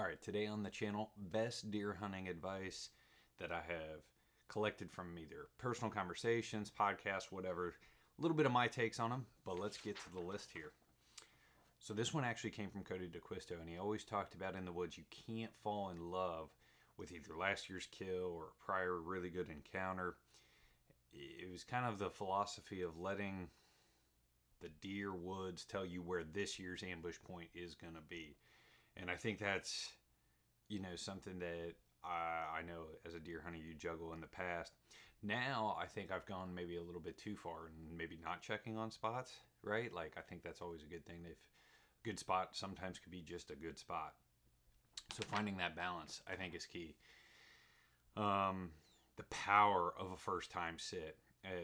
Alright, today on the channel, best deer hunting advice that I have collected from either personal conversations, podcasts, whatever. A little bit of my takes on them, but let's get to the list here. So this one actually came from Cody DeQuisto, and he always talked about in the woods, you can't fall in love with either last year's kill or a prior really good encounter. It was kind of the philosophy of letting the deer woods tell you where this year's ambush point is going to be. And I think that's, something that I know as a deer hunter you juggle in the past. Now I think I've gone maybe a little bit too far and maybe not checking on spots, right? Like I think that's always a good thing. If a good spot sometimes could be just a good spot. So finding that balance I think is key. The power of a first time sit.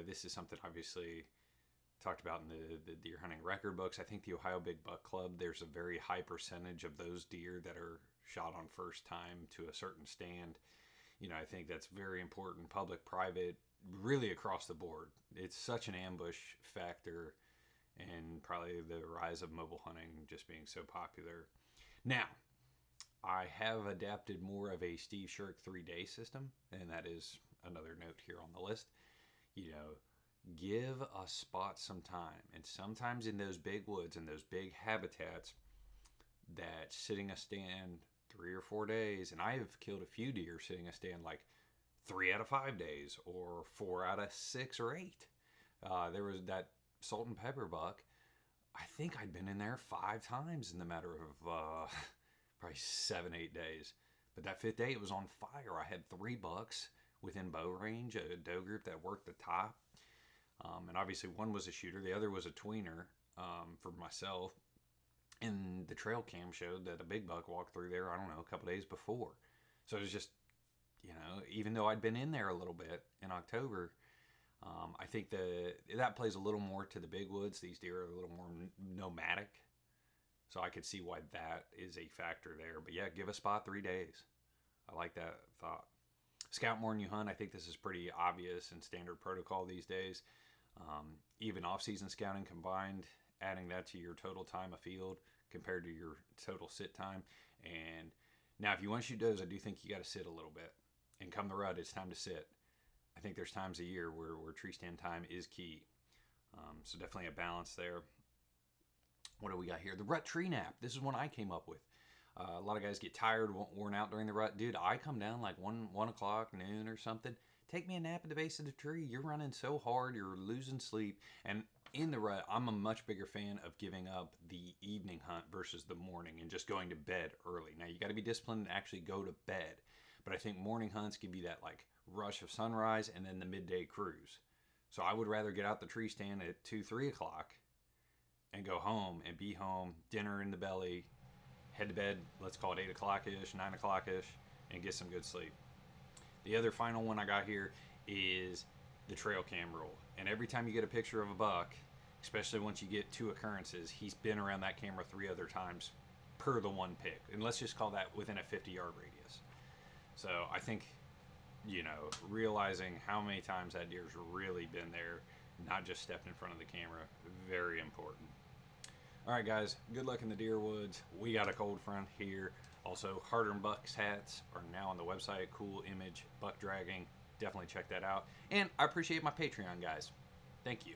This is something obviously talked about in the deer hunting record books. I think the Ohio Big Buck Club, there's a very high percentage of those deer that are shot on first time to a certain stand. I think that's very important. Public, private, really across the board. It's such an ambush factor, and probably the rise of mobile hunting just being so popular. Now, I have adapted more of a Steve Shirk 3-day system, and that is another note here on the list. Give a spot some time. And sometimes in those big woods and those big habitats, that sitting a stand 3 or 4 days, and I have killed a few deer sitting a stand like 3 out of 5 days or 4 out of 6 or 8. There was that salt and pepper buck. I think I'd been in there 5 times in the matter of probably 7-8 days. But that 5th day, it was on fire. I had 3 bucks within bow range, a doe group that worked the top. And obviously one was a shooter, the other was a tweener for myself. And the trail cam showed that a big buck walked through there, I don't know, a couple days before. So it was just, even though I'd been in there a little bit in October, I think that plays a little more to the big woods. These deer are a little more nomadic. So I could see why that is a factor there. But yeah, give a spot 3 days. I like that thought. Scout more than you hunt. I think this is pretty obvious and standard protocol these days. Even off-season scouting combined, adding that to your total time of field compared to your total sit time. And now if you want to shoot does, I do think you got to sit a little bit. And come the rut, it's time to sit. I think there's times a year where tree stand time is key. So definitely a balance there. What do we got here? The rut tree nap. This is one I came up with. A lot of guys get tired, worn out during the rut. Dude, I come down like 1 o'clock, noon or something. Take me a nap at the base of the tree. You're running so hard, you're losing sleep. And in the rut, I'm a much bigger fan of giving up the evening hunt versus the morning and just going to bed early. Now, you got to be disciplined and actually go to bed. But I think morning hunts give you that like rush of sunrise and then the midday cruise. So I would rather get out the tree stand at 2, 3 o'clock and go home and be home, dinner in the belly, head to bed, let's call it 8 o'clock-ish, 9 o'clock-ish, and get some good sleep. The other final one I got here is the trail cam rule. And every time you get a picture of a buck, especially once you get 2 occurrences, he's been around that camera 3 other times per the one pick. And let's just call that within a 50-yard radius. So I think, realizing how many times that deer's really been there, not just stepped in front of the camera, very important. All right, guys, good luck in the deer woods. We got a cold front here. Also, Harder and Bucks hats are now on the website. Cool image, buck dragging. Definitely check that out. And I appreciate my Patreon, guys. Thank you.